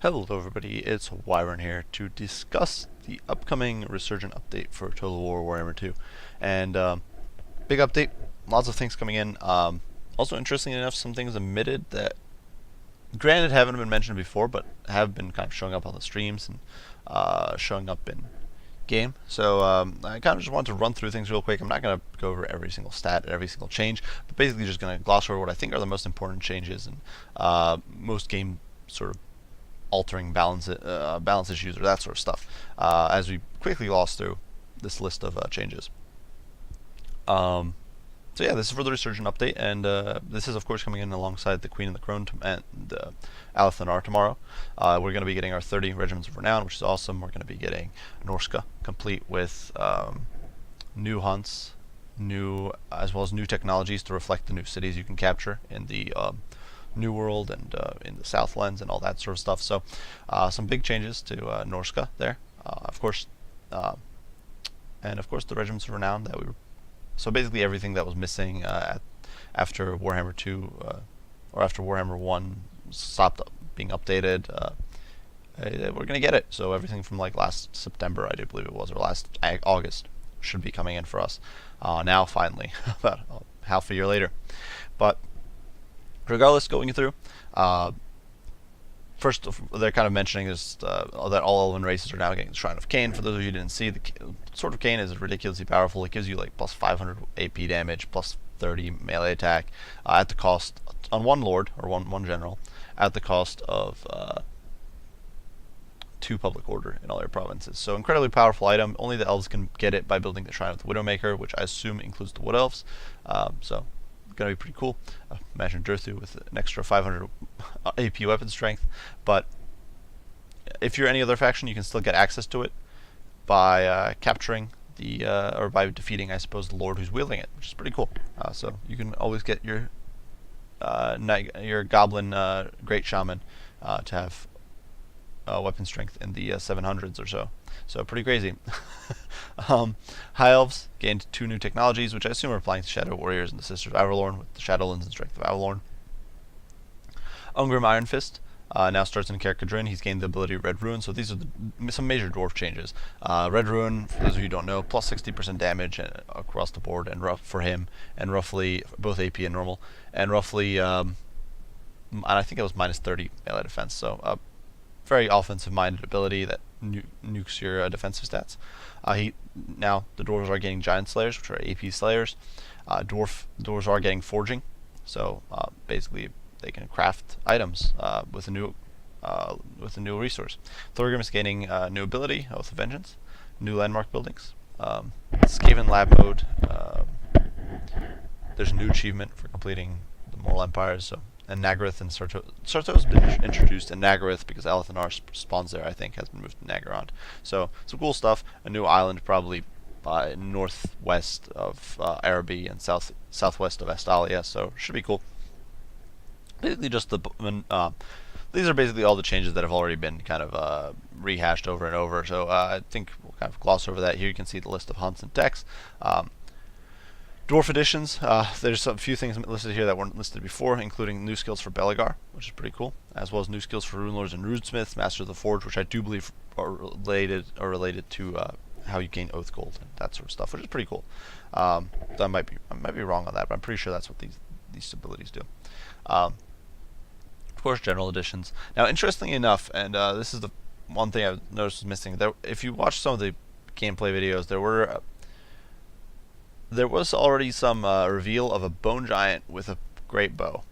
Hello everybody, it's Wyron here to discuss the upcoming Resurgent update for Total War Warhammer 2. And big update, lots of things coming in. Also interestingly enough, some things omitted that granted haven't been mentioned before, but have been kind of showing up on the streams and showing up in game. So I kind of just want to run through things real quick. I'm not going to go over every single stat and every single change, but basically just going to gloss over what I think are the most important changes and most game sort of altering balance issues or that sort of stuff as we quickly gloss through this list of changes. So yeah, this is for the Resurgent update, and this is of course coming in alongside the Queen and the Crone and Alathanar tomorrow. We're going to be getting our 30 Regiments of Renown, which is awesome. We're going to be getting Norska complete with new hunts, as well as new technologies to reflect the new cities you can capture in the New World and in the Southlands and all that sort of stuff. So some big changes to Norska there, of course, and of course the Regiments of Renown that we were. So basically everything that was missing after Warhammer 2 or after Warhammer 1 stopped being updated, we're going to get it. So everything from like last September, I do believe it was, or last August, should be coming in for us now finally, about half a year later. But regardless, going through, first they're kind of mentioning is that all Elven races are now getting the Shrine of Cain. For those of you who didn't see, the Sword of Cain is ridiculously powerful. It gives you like plus 500 AP damage, plus 30 melee attack, at the cost, on one lord, or one general, at the cost of 2 public order in all your provinces. So incredibly powerful item. Only the elves can get it by building the Shrine of the Widowmaker, which I assume includes the Wood Elves. So gonna be pretty cool. Imagine Durthu with an extra 500 AP weapon strength. But if you're any other faction, you can still get access to it by capturing the or by defeating, I suppose, the lord who's wielding it, which is pretty cool. So you can always get your goblin great shaman to have weapon strength in the 700s or so. So pretty crazy. High Elves gained 2 new technologies, which I assume are applying to Shadow Warriors and the Sisters of Avalorn, with the Shadowlands and Strength of Avalorn. Ungrim Iron Fist now starts in Kaer Cadrin. He's gained the ability Red Ruin, so these are some major dwarf changes. Red Ruin, for those of you who don't know, plus 60% damage across the board, and for him, and roughly both AP and normal, and roughly, and I think it was minus 30 melee defense. So very offensive-minded ability that nukes your defensive stats. Now the dwarves are getting Giant Slayers, which are AP Slayers. Dwarves are getting Forging, so basically they can craft items with a new resource. Thorgrim is gaining new ability, Oath of Vengeance, new landmark buildings. Skaven Lab mode. There's a new achievement for completing the Moral Empires. So. And Nagaroth and Sarto has been introduced in Nagaroth because Alathanar spawns there, I think, has been moved to Nagorond. So some cool stuff. A new island probably northwest of Araby and southwest of Estalia, so should be cool. Basically just these are basically all the changes that have already been kind of rehashed over and over, so I think we'll kind of gloss over that. Here you can see the list of hunts and decks. Dwarf additions, there's a few things listed here that weren't listed before, including new skills for Belegar, which is pretty cool, as well as new skills for Runelords and Runesmiths, Masters of the Forge, which I do believe are related to how you gain Oath Gold and that sort of stuff, which is pretty cool. I might be wrong on that, but I'm pretty sure that's what these abilities do. Of course, general additions. Now, interestingly enough, and this is the one thing I've noticed was missing. If you watch some of the gameplay videos, there was already some reveal of a bone giant with a great bow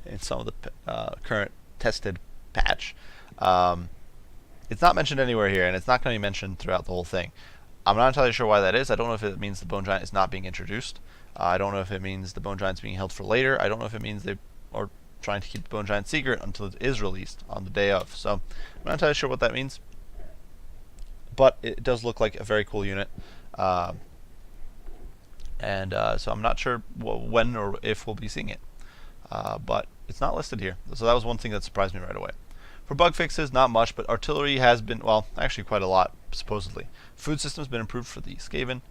in some of the current tested patch. It's not mentioned anywhere here, and it's not going to be mentioned throughout the whole thing. I'm not entirely sure why that is. I don't know if it means the bone giant is not being introduced. I don't know if it means the bone giant's being held for later. I don't know if it means they are trying to keep the bone giant secret until it is released on the day of. So I'm not entirely sure what that means. But it does look like a very cool unit. And so I'm not sure when or if we'll be seeing it. But it's not listed here. So that was one thing that surprised me right away. For bug fixes, not much, but artillery has been, well, actually quite a lot, supposedly. Food system has been improved for the Skaven.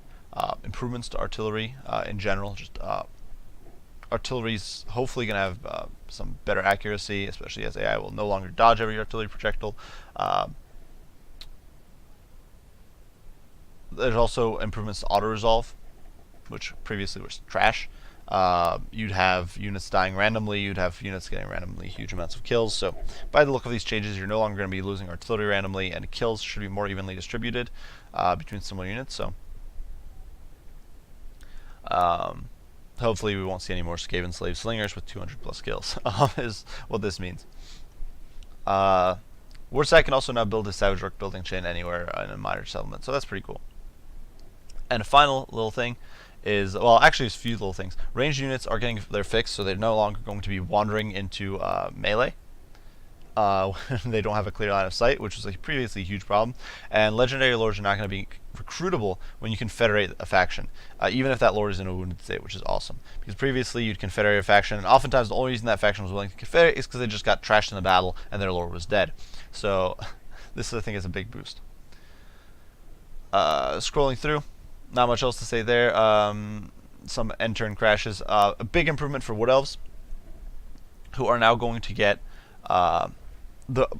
Improvements to artillery in general, just artillery's hopefully going to have some better accuracy, especially as AI will no longer dodge every artillery projectile. There's also improvements to auto-resolve, which previously was trash. You'd have units dying randomly, you'd have units getting randomly huge amounts of kills. So by the look of these changes, you're no longer going to be losing artillery randomly, and kills should be more evenly distributed between similar units. So hopefully we won't see any more Skaven slave slingers with 200 plus kills, is what this means. Warsack can also now build his Savage Rock building chain anywhere in a minor settlement, so that's pretty cool. And a final little thing is, well, actually there's a few little things. Ranged units are getting their fix, so they're no longer going to be wandering into melee. They don't have a clear line of sight, which was a previously huge problem. And legendary lords are not going to be recruitable when you confederate a faction, even if that lord is in a wounded state, which is awesome. Because previously you'd confederate a faction, and oftentimes the only reason that faction was willing to confederate is because they just got trashed in the battle and their lord was dead. So this, I think, is a big boost. Scrolling through, not much else to say there. Some end turn crashes. A big improvement for Wood Elves, who are now going to get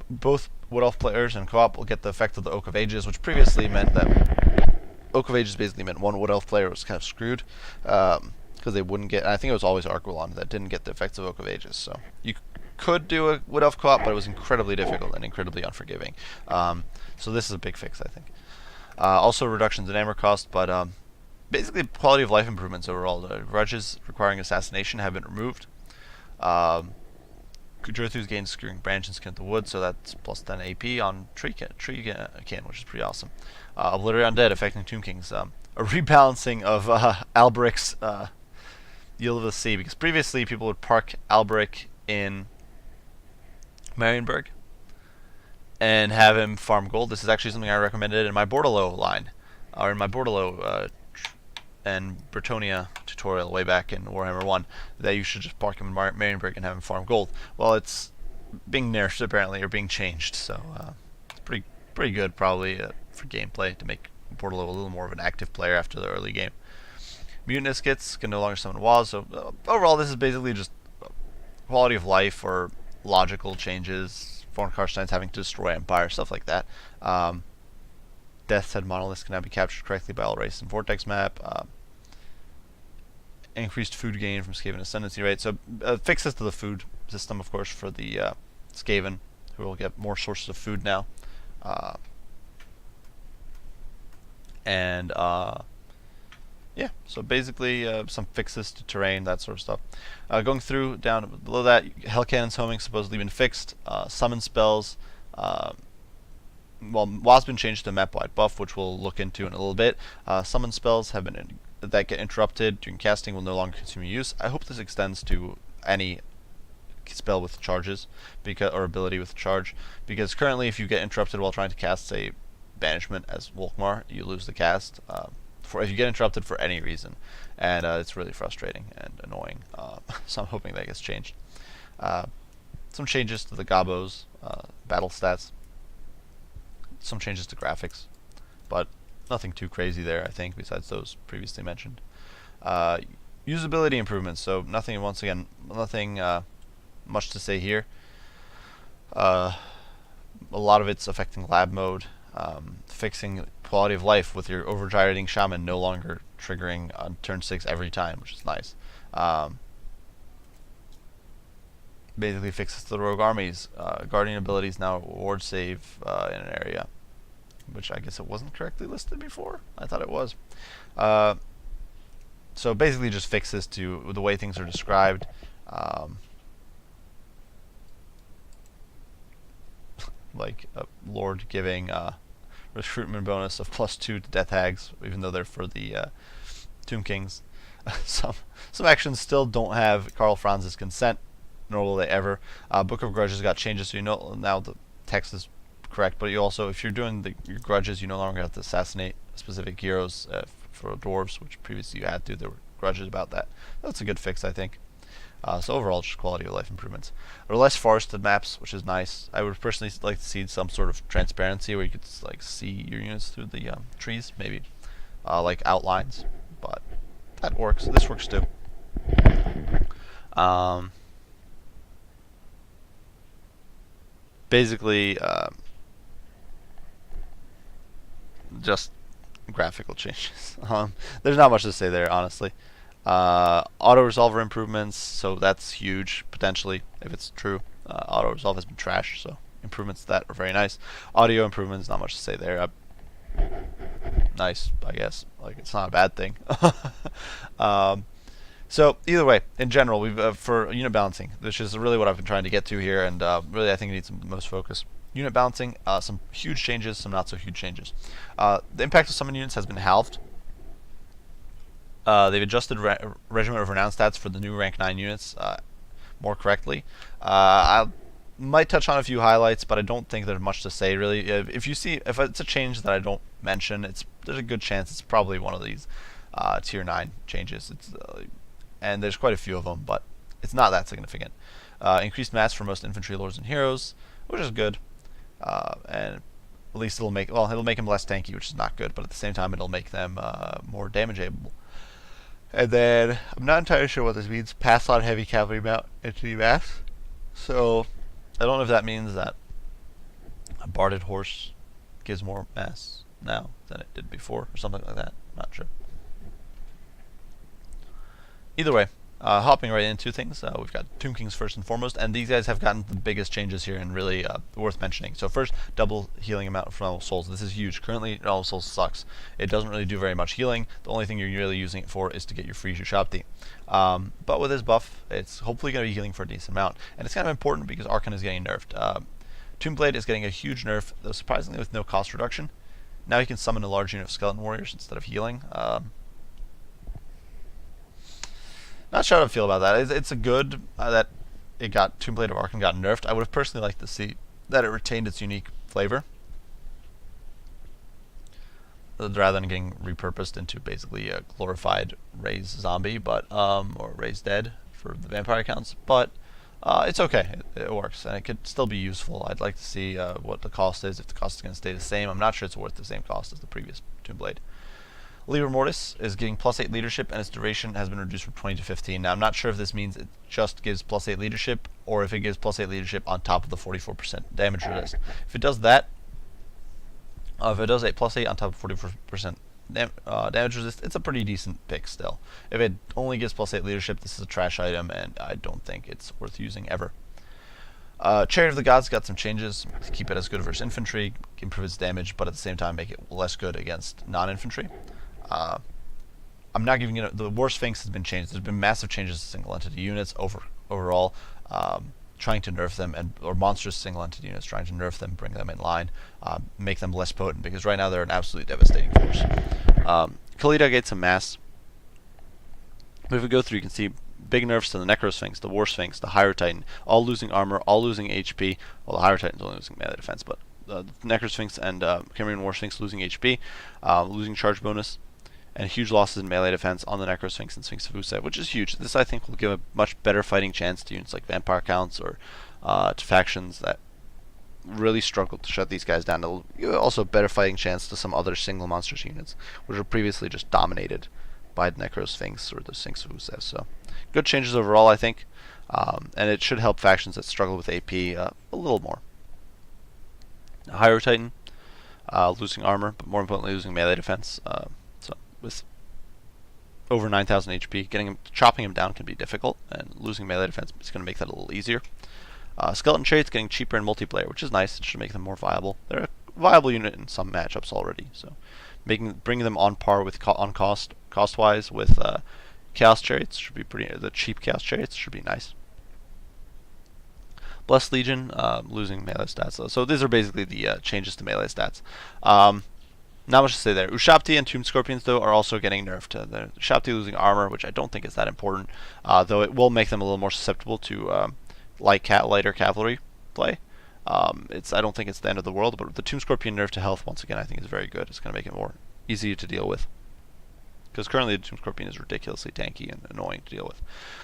both Wood Elf players and co-op will get the effect of the Oak of Ages, which previously meant that Oak of Ages basically meant one Wood Elf player was kind of screwed because they wouldn't get. And I think it was always Arquilon that didn't get the effects of Oak of Ages. So you could do a Wood Elf co-op, but it was incredibly difficult and incredibly unforgiving. So this is a big fix, I think. Also reductions in armor cost, but basically quality of life improvements overall. The grudges requiring assassination have been removed. Jurthu's gained Skewering Branch and Skin of the Wood, so that's plus 10 AP on Tree Kin, which is pretty awesome. Obliterate Undead affecting Tomb Kings. A rebalancing of Alberic's Yield of the Sea, because previously people would park Alberic in Marienburg and have him farm gold. This is actually something I recommended in my Bordello line, or in my Bordello and Bretonnia tutorial way back in Warhammer 1, that you should just park him in Marienburg and have him farm gold. Well, it's being nerfed apparently, or being changed, so it's pretty good probably for gameplay to make Bordello a little more of an active player after the early game. Mutant Iskits can no longer summon Waz, so overall this is basically just quality of life or logical changes. Foreign Karstein's having to destroy Empire, stuff like that. Death's Head monoliths can now be captured correctly by all race and Vortex map. Increased food gain from Skaven Ascendancy rate. So fixes to the food system, of course, for the Skaven, who will get more sources of food now. Yeah, so basically some fixes to terrain, that sort of stuff. Going through, down below that, Hell Cannon's homing supposedly been fixed. Summon spells. Well, WAS's been changed to map-wide buff, which we'll look into in a little bit. Summon spells have been that get interrupted during casting will no longer consume your use. I hope this extends to any spell with charges, or ability with charge, because currently if you get interrupted while trying to cast, say, Banishment as Volkmar, you lose the cast. If you get interrupted for any reason, and it's really frustrating and annoying. So I'm hoping that gets changed. Some changes to the Gobos battle stats. Some changes to graphics, but nothing too crazy there, I think, besides those previously mentioned. Usability improvements, so nothing, once again, nothing much to say here. A lot of it's affecting lab mode, fixing quality of life with your overgyrating shaman no longer triggering on turn 6 every time, which is nice. Basically fixes the rogue armies. Guardian abilities now ward save in an area, which I guess it wasn't correctly listed before. I thought it was. So basically just fixes to the way things are described. Like a lord giving recruitment bonus of +2 to Death Hags, even though they're for the Tomb Kings. Some actions still don't have Karl Franz's consent, nor will they ever. Book of Grudges got changes, so you know now the text is correct. But you also, if you're doing your grudges, you no longer have to assassinate specific heroes for dwarves, which previously you had to. There were grudges about that. That's a good fix, I think. So overall, just quality of life improvements. There are less forested maps, which is nice. I would personally like to see some sort of transparency where you could like see your units through the trees, maybe like outlines. But that works. This works too. Um, basically, just graphical changes. There's not much to say there, honestly. Auto resolver improvements, so that's huge potentially if it's true. Auto resolve has been trash, so improvements to that are very nice. Audio improvements, not much to say there. Nice, I guess. Like, it's not a bad thing. um, so either way, in general, we've for unit balancing, which is really what I've been trying to get to here, and really I think it needs the most focus. Unit balancing, some huge changes, some not so huge changes. The impact of summon units has been halved. They've adjusted Regiment of Renown stats for the new rank 9 units more correctly. I might touch on a few highlights, but I don't think there's much to say really. If it's a change that I don't mention, there's a good chance it's probably one of these tier 9 changes. And there's quite a few of them, but it's not that significant. Increased mass for most infantry lords and heroes, which is good. And at least it'll make them less tanky, which is not good, but at the same time it'll make them more damage able. And then I'm not entirely sure what this means. Pass on heavy cavalry mount into the mass. So I don't know if that means that a barded horse gives more mass now than it did before, or something like that. I'm not sure. Either way, hopping right into things, we've got Tomb Kings first and foremost, and these guys have gotten the biggest changes here and really worth mentioning. So first, double healing amount from Elf Souls. This is huge. Currently, Elf Souls sucks. It doesn't really do very much healing. The only thing you're really using it for is to get your free Shushabti. But with this buff, it's hopefully going to be healing for a decent amount, and it's kind of important because Archon is getting nerfed. Tombblade is getting a huge nerf, though surprisingly with no cost reduction. Now you can summon a large unit of Skeleton Warriors instead of healing. Not sure how to feel about that. It's a good that it got Tombblade of Archon got nerfed. I would have personally liked to see that it retained its unique flavor, rather than getting repurposed into basically a glorified Raise zombie, but or Raise dead for the vampire accounts. But it's okay. It works, and it could still be useful. I'd like to see what the cost is. If the cost is going to stay the same, I'm not sure it's worth the same cost as the previous Tombblade. Liber Mortis is getting +8 leadership, and its duration has been reduced from 20 to 15. Now, I'm not sure if this means it just gives +8 leadership, or if it gives +8 leadership on top of the 44% damage resist. If it does that, if it does a +8 on top of 44% damage resist, it's a pretty decent pick still. If it only gives +8 leadership, this is a trash item, and I don't think it's worth using ever. Chariot of the Gods got some changes to keep it as good versus infantry, improve its damage, but at the same time make it less good against non-infantry. I'm not giving it. The War Sphinx has been changed. There's been massive changes to single entity units overall, trying to nerf them, or monstrous single entity units, trying to nerf them, bring them in line, make them less potent, because right now they're an absolutely devastating force. Khalida gets some mass. But if we go through, you can see big nerfs to the Necro Sphinx, the War Sphinx, the Hyrule Titan, all losing armor, all losing HP. Well, the Hyrule Titan's only losing melee defense, but the Necro Sphinx and Cambrian War Sphinx losing HP, losing charge bonus, and huge losses in melee defense on the Necro Sphinx and Sphinx of Uset, which is huge. This, I think, will give a much better fighting chance to units like Vampire Counts or to factions that really struggle to shut these guys down. It'll give also a better fighting chance to some other single monstrous units, which were previously just dominated by the Necro Sphinx or the Sphinx of Uset. So, good changes overall, I think, and it should help factions that struggle with AP a little more. Hyrule Titan, losing armor, but more importantly losing melee defense. So with over 9,000 HP, chopping him down can be difficult, and losing melee defense is going to make that a little easier. Skeleton Chariots getting cheaper in multiplayer, which is nice. It should make them more viable. They're a viable unit in some matchups already, so bringing them on par with cost-wise with Chaos Chariots should be the cheap Chaos Chariots should be nice. Blessed Legion losing melee stats. So these are basically the changes to melee stats. Not much to say there. Ushabti and Tomb Scorpions, though, are also getting nerfed. The Ushabti losing armor, which I don't think is that important, though it will make them a little more susceptible to lighter cavalry play. I don't think it's the end of the world, but the Tomb Scorpion nerf to health, once again, I think is very good. It's going to make it more easy to deal with, because currently the Tomb Scorpion is ridiculously tanky and annoying to deal with.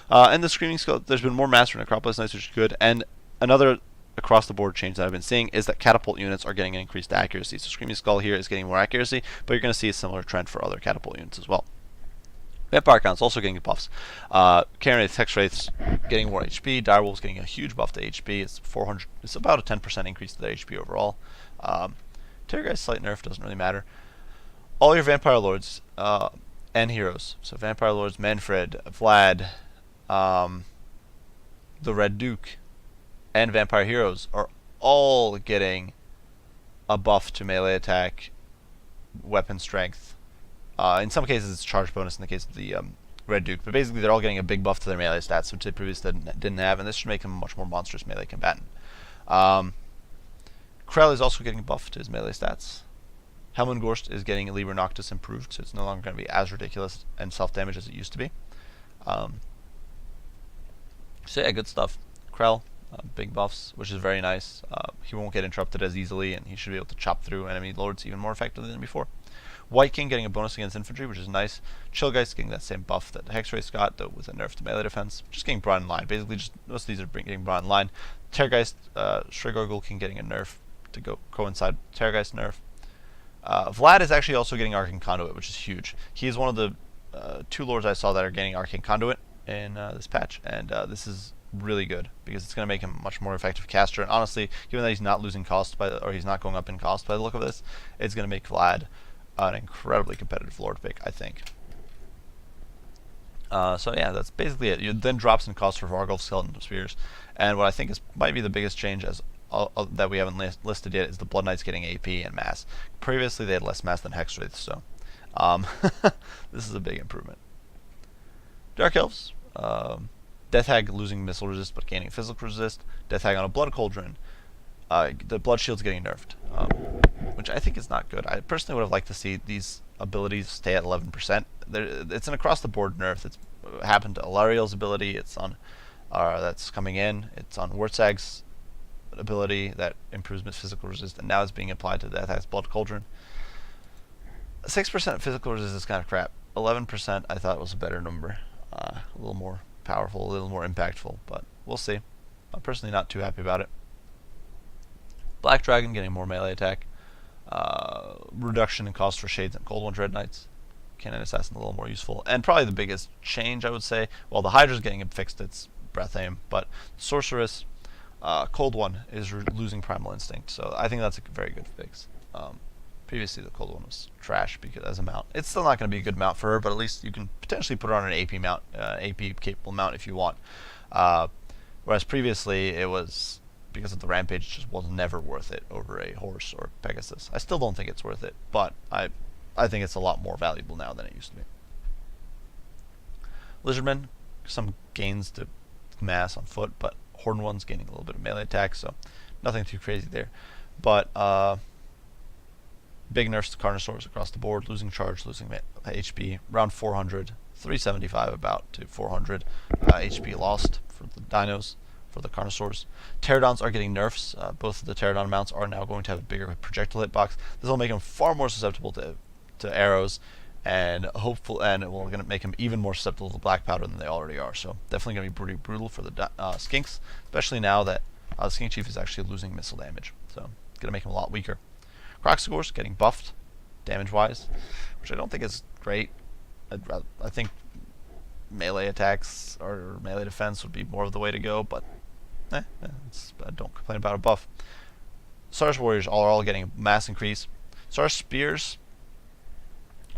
And the Screaming Skull, there's been more Master Necropolis Knights, which is good, and another across-the-board change that I've been seeing is that catapult units are getting an increased accuracy. So Screaming Skull here is getting more accuracy, but you're going to see a similar trend for other catapult units as well. Vampire Count's also getting buffs. Karen Wraiths, Hex Wraiths getting more HP. Direwolf's getting a huge buff to HP. It's 400. It's about a 10% increase to their HP overall. Terrorgeist slight nerf, doesn't really matter. All your Vampire Lords and heroes. So Vampire Lords, Manfred, Vlad, the Red Duke, and Vampire Heroes are all getting a buff to melee attack, weapon strength. In some cases, it's charge bonus in the case of the Red Duke, but basically they're all getting a big buff to their melee stats, which they previously didn't have, and this should make him a much more monstrous melee combatant. Krell is also getting a buff to his melee stats. Helmengorst is getting Liber Noctis improved, so it's no longer going to be as ridiculous and self-damage as it used to be. So yeah, good stuff. Krell, big buffs, which is very nice. He won't get interrupted as easily, and he should be able to chop through enemy lords even more effectively than before. White King getting a bonus against infantry, which is nice. Chillgeist getting that same buff that Hexwraith got, though with a nerf to melee defense. Just getting brought in line. Basically, just most of these are getting brought in line. Terrorgeist, Shrigorgul King getting a nerf to coincide with Terrorgeist nerf. Vlad is actually also getting Arcane Conduit, which is huge. He is one of the 2 lords I saw that are getting Arcane Conduit in this patch, and this is really good because it's going to make him a much more effective caster. And honestly, given that he's not losing cost or he's not going up in cost by the look of this, it's going to make Vlad an incredibly competitive lord pick, I think. So yeah, that's basically it. You then drops in cost for Vargulf Skeleton Spears, and what I think might be the biggest change that we haven't listed yet is the Blood Knights getting AP and mass. Previously they had less mass than Hexwraiths, so this is a big improvement. Dark Elves, Death Hag losing missile resist but gaining physical resist. Death Hag on a Blood Cauldron. The Blood Shield's getting nerfed, which I think is not good. I personally would have liked to see these abilities stay at 11%. It's an across-the-board nerf. It's happened to Alariel's ability. It's on that's coming in. It's on Wurzag's ability that improves physical resist, and now it's being applied to Death Hag's Blood Cauldron. 6% physical resist is kind of crap. 11% I thought was a better number. A little more powerful, a little more impactful, but we'll see. I'm personally not too happy about it. Black Dragon getting more melee attack. Reduction in cost for Shades and Cold One Dread Knights. Cannon Assassin a little more useful. And probably the biggest change, I would say, well, the Hydra's getting fixed its breath aim, but Sorceress, Cold One is losing Primal Instinct, so I think that's a very good fix. Previously, the Cold One was trash because as a mount. It's still not going to be a good mount for her, but at least you can potentially put her on an AP mount, AP capable mount if you want. Whereas previously, it was, because of the Rampage, just was never worth it over a horse or Pegasus. I still don't think it's worth it, but I think it's a lot more valuable now than it used to be. Lizardmen, some gains to mass on foot, but Horned One's gaining a little bit of melee attack, so nothing too crazy there. But big nerfs to Carnosaurs across the board, losing charge, losing HP, around 400, 375 about to 400 HP lost for the dinos, for the Carnosaurs. Pterodons are getting nerfs. Both of the Pterodon mounts are now going to have a bigger projectile hitbox. This will make them far more susceptible to arrows, and it will going to make them even more susceptible to black powder than they already are. So definitely going to be pretty brutal for the Skinks, especially now that the Skink Chief is actually losing missile damage. So going to make him a lot weaker. Kroxigor's getting buffed, damage-wise, which I don't think is great. I think melee attacks or melee defense would be more of the way to go, but don't complain about a buff. Sar's Warriors are all getting a mass increase. Sar's Spears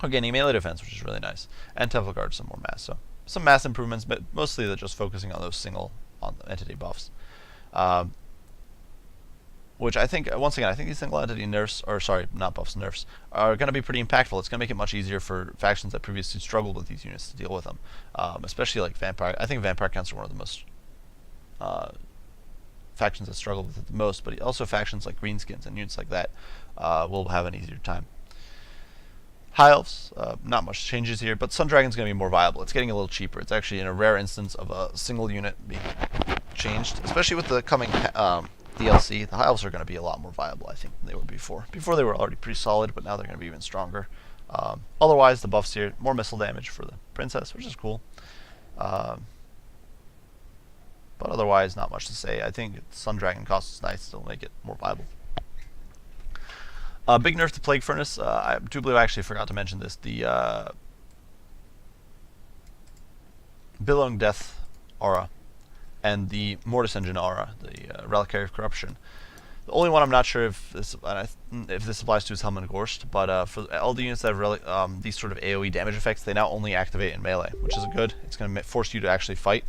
are getting melee defense, which is really nice. And Temple Guard some more mass. So some mass improvements, but mostly they're just focusing on those single entity buffs. Which I think, once again, I think these single entity nerfs, or sorry, not buffs, nerfs, are going to be pretty impactful. It's going to make it much easier for factions that previously struggled with these units to deal with them. Especially like Vampire. I think Vampire Counts are one of the most factions that struggle with it the most, but also factions like Greenskins and units like that will have an easier time. High Elves, not much changes here, but Sun Dragon's going to be more viable. It's getting a little cheaper. It's actually in a rare instance of a single unit being changed, especially with the coming DLC. The High Elves are going to be a lot more viable, I think, than they were before. Before they were already pretty solid, but now they're going to be even stronger. Otherwise, the buffs here, more missile damage for the Princess, which is cool. But otherwise, not much to say. I think Sun Dragon cost is nice, it'll make it more viable. Big nerf to Plague Furnace. I do believe I actually forgot to mention this. The Billowing Death aura, and the Mortis Engine aura, the Reliquary of Corruption. The only one I'm not sure if this applies to is Helm and Gorst, but for all the units that have these sort of AoE damage effects, they now only activate in melee, which is good. It's going to force you to actually fight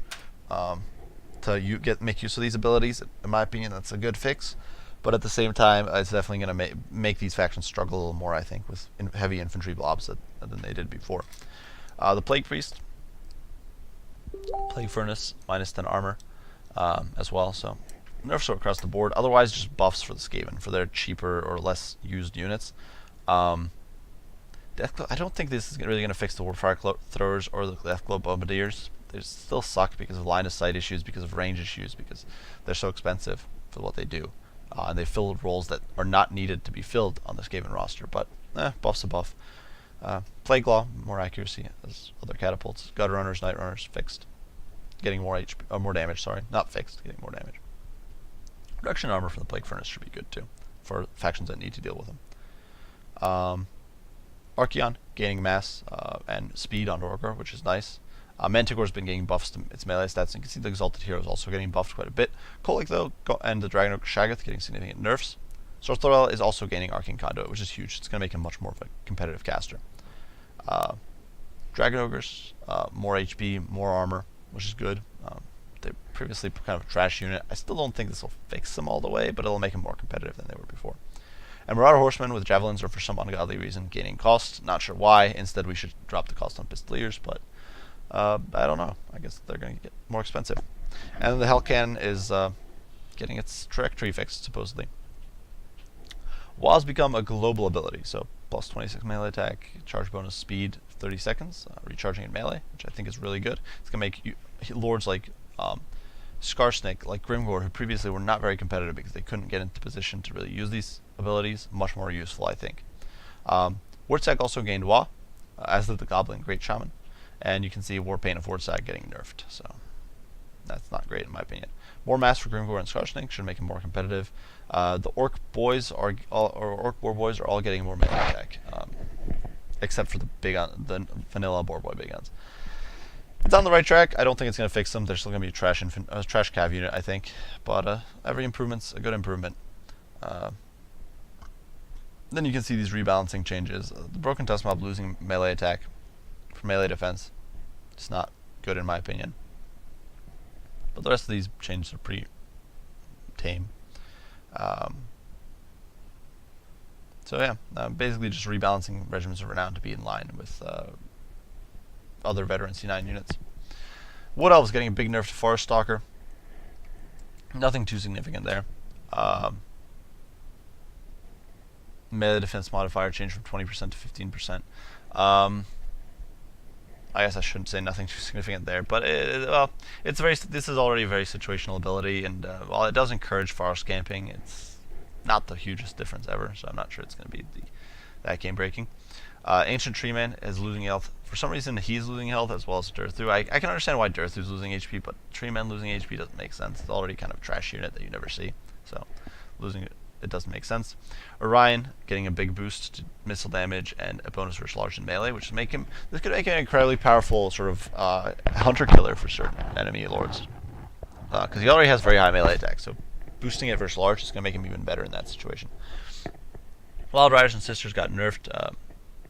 to make use of these abilities. In my opinion, that's a good fix. But at the same time, it's definitely going to make these factions struggle a little more, I think, with heavy infantry blobs than they did before. The Plague Priest, Plague Furnace, minus 10 armor as well, so nerfs across the board. Otherwise, just buffs for the Skaven, for their cheaper or less used units. I don't think this is really going to fix the Warfire Throwers or the Deathglow Bombardiers. They still suck because of line of sight issues, because of range issues, because they're so expensive for what they do. And they fill roles that are not needed to be filled on the Skaven roster, but buff's a buff. Plague Law, more accuracy as other catapults. Gutter Runners, Night Runners, fixed. Getting more more damage, sorry. Not fixed, getting more damage. Reduction armor from the Plague Furnace should be good too, for factions that need to deal with them. Archaeon, gaining mass and speed on Orgor, which is nice. Manticore's been getting buffs to its melee stats, and you can see the Exalted Hero is also getting buffed quite a bit. Kolic, though, and the Dragon Shaggoth getting significant nerfs. Sorthorel is also gaining Arcane Conduit, which is huge. It's going to make him much more of a competitive caster. Dragon Ogres, more HP, more armor, which is good. They previously kind of a trash unit. I still don't think this will fix them all the way, but it'll make them more competitive than they were before. And Marauder Horsemen with Javelins are for some ungodly reason gaining cost. Not sure why. Instead, we should drop the cost on Pistoliers, but I don't know. I guess they're going to get more expensive. And the Hell Cannon is getting its trajectory fixed, supposedly. WA's become a global ability, so plus 26 melee attack, charge bonus speed 30 seconds, recharging in melee, which I think is really good. It's going to make lords like Skarsnik, like Grimgor, who previously were not very competitive because they couldn't get into position to really use these abilities, much more useful, I think. Wurtzag also gained WA, as did the Goblin Great Shaman. And you can see Warpaint of Wurtzag getting nerfed, so that's not great in my opinion. More mass for Grimgor and Skarsnik should make him more competitive. The Orc Boys or Orc Boar Boys are all getting more melee attack, except for the vanilla Boar Boy big guns. It's on the right track. I don't think it's going to fix them. They're still going to be a trash cav unit, I think. But every improvement's a good improvement. Then you can see these rebalancing changes. The Broken Tusk Mob losing melee attack for melee defense. It's not good in my opinion. But the rest of these changes are pretty tame. So yeah, basically just rebalancing Regiments of Renown to be in line with other veteran C9 units. Wood Elves getting a big nerf to Forest Stalker. Nothing too significant there. Melee defense modifier changed from 20% to 15%. I guess I shouldn't say nothing too significant there, but this is already a very situational ability, and while it does encourage forest camping, it's not the hugest difference ever, so I'm not sure it's going to be that game breaking. Ancient Treeman is losing health. For some reason, he's losing health as well as Durthu. I can understand why Durthu's losing HP, but Treeman losing HP doesn't make sense. It's already kind of a trash unit that you never see, so losing it doesn't make sense. Orion getting a big boost to missile damage and a bonus versus large in melee, which this could make an incredibly powerful sort of hunter killer for certain enemy lords, because he already has very high melee attack, so boosting it versus large is going to make him even better in that situation. Wild Riders and Sisters got nerfed.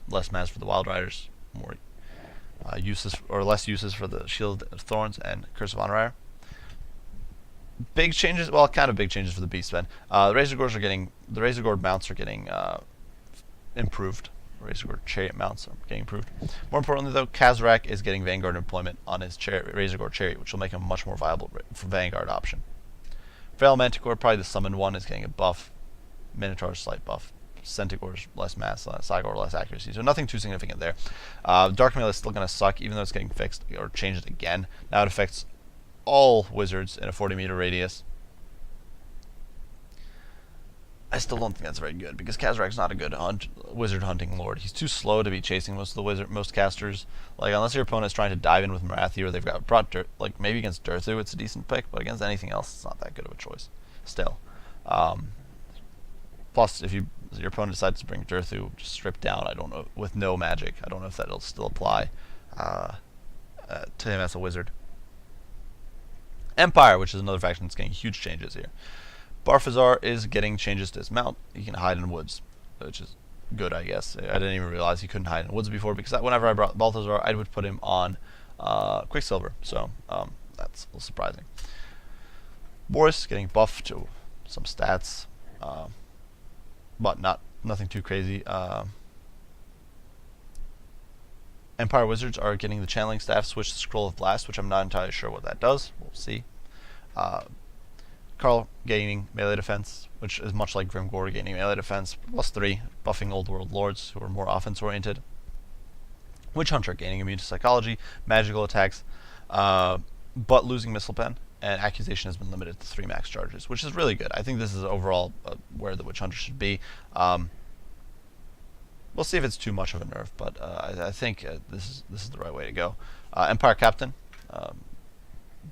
Less mass for the Wild Riders, more uses or less uses for the Shield of Thorns and Curse of Honorire. Big changes, well, kind of big changes for the Beastmen. The Razor Gourd mounts are getting improved. Razor Gourd chariot mounts are getting improved. More importantly, though, Kazarak is getting Vanguard employment on his Razor Gourd chariot, which will make him a much more viable Vanguard option. Frail Manticore, probably the summoned one, is getting a buff. Minotaur's slight buff. Centigore's less mass, Cygor less accuracy, so nothing too significant there. Dark Mail is still going to suck, even though it's getting fixed or changed again. Now it affects all wizards in a 40-meter radius. I still don't think that's very good, because Kazarak's not a good wizard hunting lord. He's too slow to be chasing most of the most casters. Like, unless your opponent's trying to dive in with Marathi, or they've got like maybe against Durthu it's a decent pick, but against anything else it's not that good of a choice still. Plus, if your opponent decides to bring Durthu just stripped down, I don't know, with no magic, I don't know if that'll still apply. to him as a wizard. Empire, which is another faction that's getting huge changes here. Barfazar is getting changes to his mount. He can hide in woods, which is good, I guess. I didn't even realize he couldn't hide in woods before, because whenever I brought Balthazar, I would put him on Quicksilver. So that's a little surprising. Boris getting buffed to some stats, but nothing too crazy. Empire Wizards are getting the Channeling Staff switch to Scroll of Blast, which I'm not entirely sure what that does. We'll see. Karl gaining melee defense, which is much like Grimgor gaining melee defense, +3, buffing Old World Lords who are more offense oriented. Witch Hunter gaining immune to psychology, magical attacks, but losing Missile Pen, and Accusation has been limited to 3 max charges, which is really good. I think this is overall where the Witch Hunter should be. We'll see if it's too much of a nerf, but I think this is the right way to go. Empire Captain,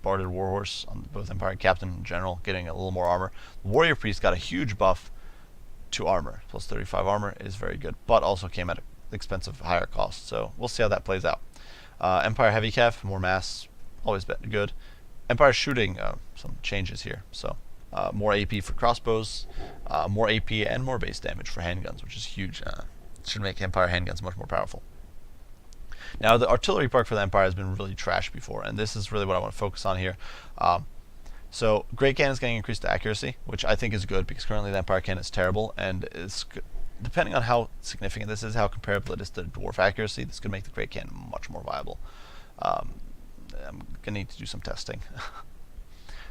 Barded Warhorse on both Empire and Captain in general, getting a little more armor. Warrior Priest got a huge buff to armor, +35 armor is very good, but also came at an expensive higher cost. So we'll see how that plays out. Empire Heavy Cav, more mass, always good. Empire Shooting, some changes here. So more AP for crossbows, more AP and more base damage for handguns, which is huge. Should make Empire handguns much more powerful. Now, the artillery park for the Empire has been really trash before, and this is really what I want to focus on here. So, Great Cannon is getting increased accuracy, which I think is good, because currently the Empire Cannon is terrible, and depending on how significant this is, how comparable it is to Dwarf accuracy, this could make the Great Cannon much more viable. I'm going to need to do some testing.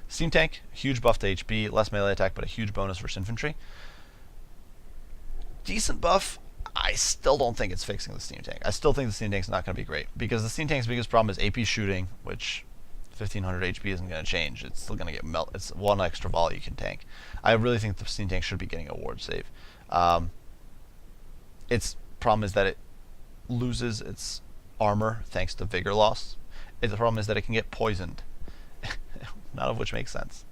Steam Tank, huge buff to HP, less melee attack, but a huge bonus versus infantry. Decent buff. I still don't think it's fixing the Steam Tank. I still think the Steam Tank's not going to be great, because the Steam Tank's biggest problem is AP shooting, which 1500 HP isn't going to change. It's still going to get melt. It's 1 extra volley you can tank. I really think the Steam Tank should be getting a ward save. Its problem is that it loses its armor thanks to vigor loss. The problem is that it can get poisoned, none of which makes sense.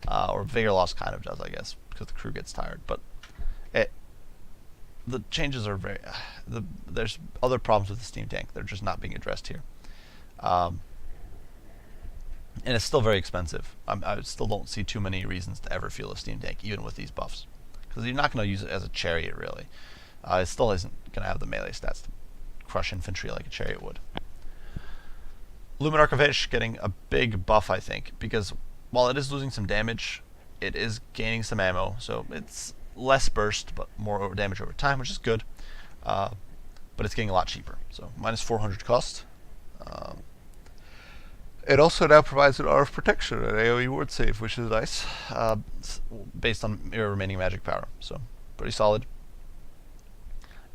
Or vigor loss kind of does, I guess, because the crew gets tired. But the changes are very... there's other problems with the Steam Tank. They're just not being addressed here. And it's still very expensive. I still don't see too many reasons to ever fuel a Steam Tank, even with these buffs. Because you're not going to use it as a chariot, really. It still isn't going to have the melee stats to crush infantry like a chariot would. Luminarch of Ish getting a big buff, I think, because while it is losing some damage, it is gaining some ammo, so it's less burst, but more damage over time, which is good. But it's getting a lot cheaper, so minus 400 cost. It also now provides an RF protection and AoE ward save, which is nice, based on your remaining magic power, so pretty solid.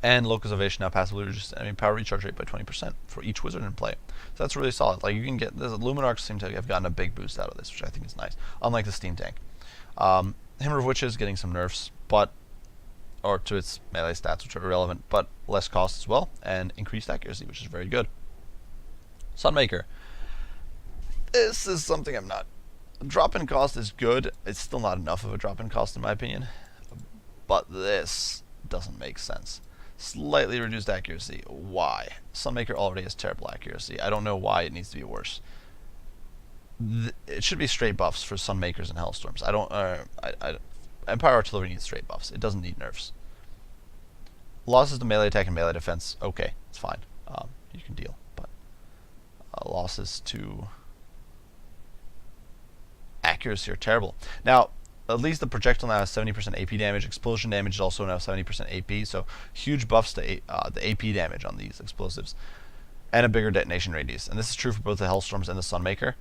And Locus of Ish now passively reduces enemy power recharge rate by 20% for each wizard in play. So that's really solid. Like, you can get this. Luminarchs seem to have gotten a big boost out of this, which I think is nice. Unlike the Steam Tank. Hammer of Witches getting some nerfs, or to its melee stats, which are irrelevant, but less cost as well, and increased accuracy, which is very good. Sunmaker. This is something I'm not... Drop-in cost is good. It's still not enough of a drop-in cost, in my opinion. But this doesn't make sense. Slightly reduced accuracy. Why? Sunmaker already has terrible accuracy. I don't know why it needs to be worse. It should be straight buffs for Sunmakers and Hellstorms. Empire Artillery needs straight buffs. It doesn't need nerfs. Losses to melee attack and melee defense. Okay, it's fine. You can deal. But losses to accuracy are terrible. Now, at least the projectile now has 70% AP damage. Explosion damage is also now 70% AP, so huge buffs to the AP damage on these explosives. And a bigger detonation radius. And this is true for both the Hellstorms and the Sunmaker.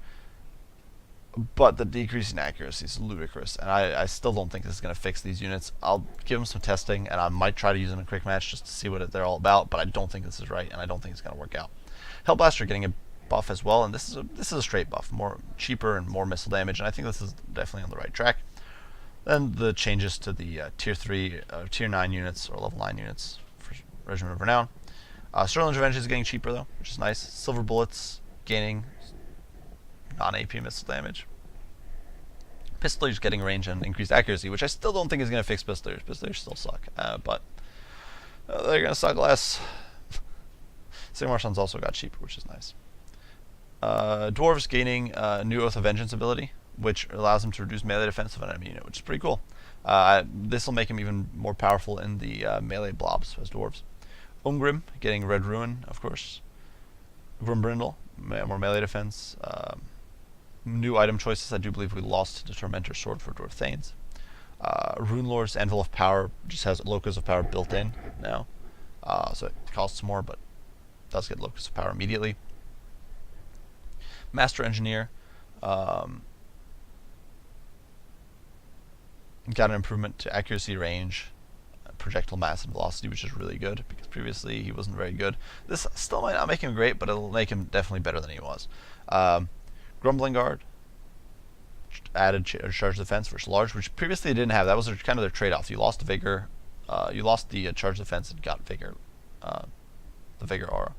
But the decrease in accuracy is ludicrous, and I still don't think this is going to fix these units. I'll give them some testing, and I might try to use them in a quick match just to see what they're all about, but I don't think this is right, and I don't think it's going to work out. Hellblaster getting a buff as well, and this is a straight buff, more cheaper and more missile damage, and I think this is definitely on the right track. Then the changes to the Tier 9 units, or Level 9 units for Regiment of Renown. Sterling's Revenge is getting cheaper, though, which is nice. Silver Bullets gaining non-AP missile damage. Pistolers getting range and increased accuracy, which I still don't think is going to fix Pistolers. Pistolers still suck, but they're going to suck less. Sigmar's Sons also got cheaper, which is nice. Dwarves gaining a new Oath of Vengeance ability, which allows him to reduce melee defense of an enemy unit, which is pretty cool. This will make him even more powerful in the melee blobs as dwarves. Umgrim getting Red Ruin, of course. Grumbrindle, more melee defense. New item choices. I do believe we lost the Tormentor Sword for Dwarf Thanes. Runelord's Anvil of Power just has Locus of Power built in now. So it costs more, but does get Locus of Power immediately. Master Engineer got an improvement to accuracy, range, projectile mass, and velocity, which is really good because previously he wasn't very good. This still might not make him great, but it'll make him definitely better than he was. Grumbling Guard added charge defense versus large, which previously they didn't have. That was kind of their trade-off. You lost vigor, you lost the charge defense and got vigor, the vigor aura.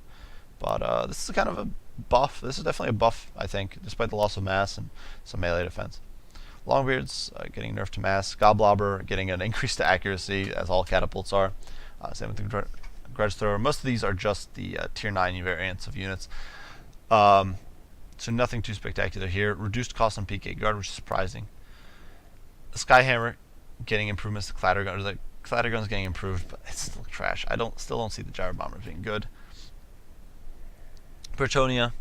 But this is kind of a buff. This is definitely a buff, I think, despite the loss of mass and some melee defense. Longbeard's getting nerfed to mass. Goblobber getting an increase to accuracy, as all catapults are. Same with the Grudge Thrower. Most of these are just the tier 9 variants of units. So nothing too spectacular here. Reduced cost on PK Guard, which is surprising. The Skyhammer getting improvements. The Clattergun's getting improved, but it's still trash. I still don't see the Gyro Bomber being good. Bretonnia,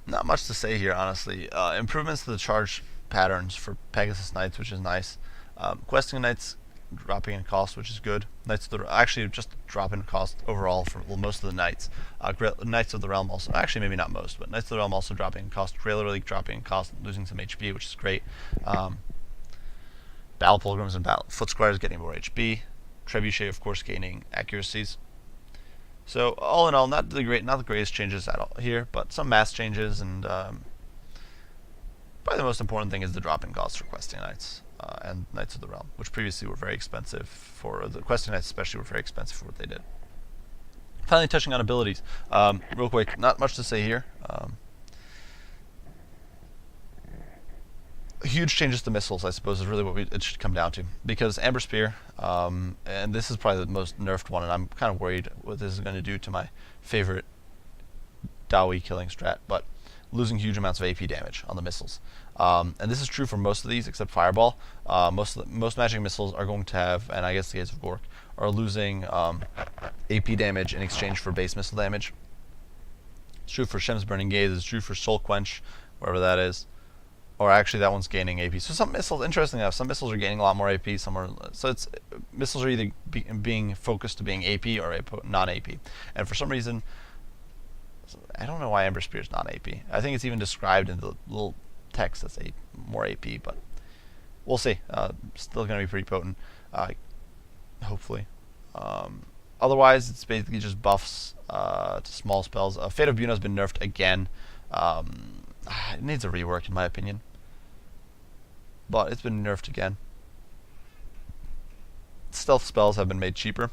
not much to say here, honestly. Improvements to the charge patterns for Pegasus Knights, which is nice. Questing Knights dropping in cost, which is good. Knights of the actually just drop in cost overall for most of the Knights. Knights of the Realm also, actually maybe not most, but Knights of the Realm also dropping in cost. Trailer League dropping in cost, losing some HP, which is great. Battle Pilgrims and Foot Squires getting more HP. Trebuchet, of course, gaining accuracies. So all in all, not the greatest changes at all here, but some mass changes, and probably the most important thing is the drop in cost for Questing Knights and Knights of the Realm, which previously were very expensive for the Questing Knights, especially were very expensive for what they did. Finally, touching on abilities, real quick, not much to say here. Huge changes to missiles, I suppose, is really what it should come down to. Because Amber Spear, and this is probably the most nerfed one, and I'm kind of worried what this is going to do to my favorite Dawi killing strat, but losing huge amounts of AP damage on the missiles. And this is true for most of these, except Fireball. Most magic missiles are going to have, and I guess the Gates of Gork, are losing AP damage in exchange for base missile damage. It's true for Shem's Burning Gaze, it's true for Soul Quench, wherever that is. Or actually, that one's gaining AP. So some missiles, interestingly enough, some missiles are gaining a lot more AP. Some are, so it's missiles are either being focused to being AP or non-AP. And for some reason, I don't know why Amber Spear is non-AP. I think it's even described in the little text as more AP, but we'll see. Still going to be pretty potent, hopefully. Otherwise, it's basically just buffs to small spells. Fate of Buna has been nerfed again. It needs a rework, in my opinion. But it's been nerfed again. Stealth spells have been made cheaper.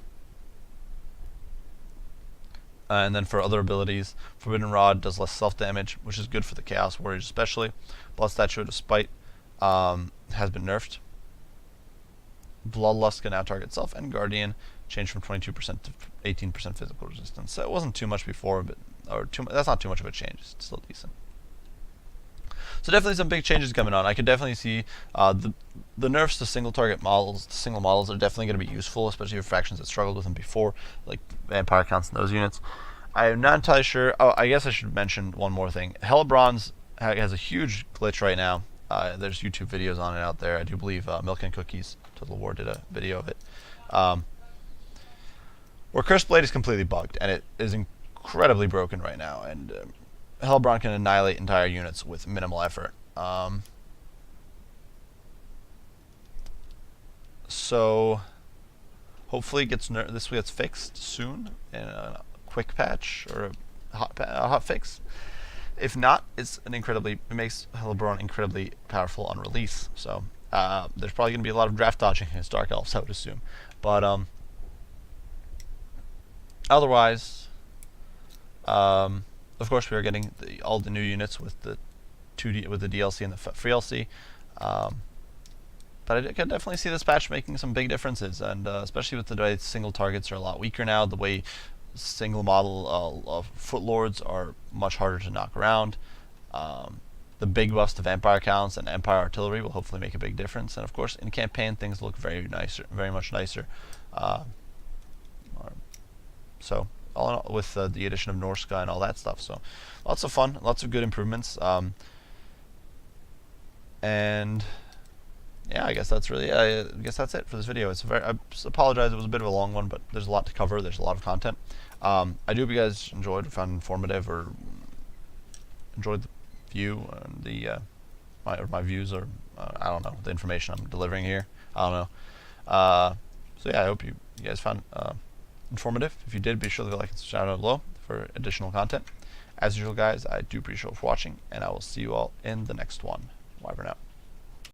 And then for other abilities, Forbidden Rod does less self-damage, which is good for the Chaos Warriors especially. Blood Statue of Spite has been nerfed. Bloodlust can now target self, and Guardian changed from 22% to 18% physical resistance. So it wasn't too much before, but that's not too much of a change. It's still decent. So definitely some big changes coming on. I could definitely see the nerfs to single target models, to single models, are definitely going to be useful, especially for factions that struggled with them before, like vampire counts and those units. I am not entirely sure. Oh, I guess I should mention one more thing. Hellebronze has a huge glitch right now. There's YouTube videos on it out there. I do believe Milk and Cookies Total War did a video of it. Where Cursed Blade is completely bugged, and it is incredibly broken right now, and Hellebron can annihilate entire units with minimal effort. So hopefully this gets fixed soon in a quick patch or a hot fix. If not, it makes Hellebron incredibly powerful on release. So there's probably going to be a lot of draft dodging against Dark Elves, I would assume. But otherwise, of course, we are getting all the new units with the DLC and the free LC. But I can definitely see this patch making some big differences, and especially with the way single targets are a lot weaker now. The way single model of foot lords are much harder to knock around. The big buffs to vampire counts and empire artillery will hopefully make a big difference. And of course, in campaign, things look very much nicer. So all in all, with the addition of Norska and all that stuff. So lots of fun, lots of good improvements. And yeah, I guess that's really. I guess that's it for this video. I apologize. It was a bit of a long one, but there's a lot to cover. There's a lot of content. I do hope you guys enjoyed, found informative, or enjoyed the view and my views, or I don't know, the information I'm delivering here. I don't know. So yeah, I hope you guys found informative. If you did, be sure to like and subscribe down below for additional content. As usual, guys, I do appreciate you for watching, and I will see you all in the next one. Bye for now.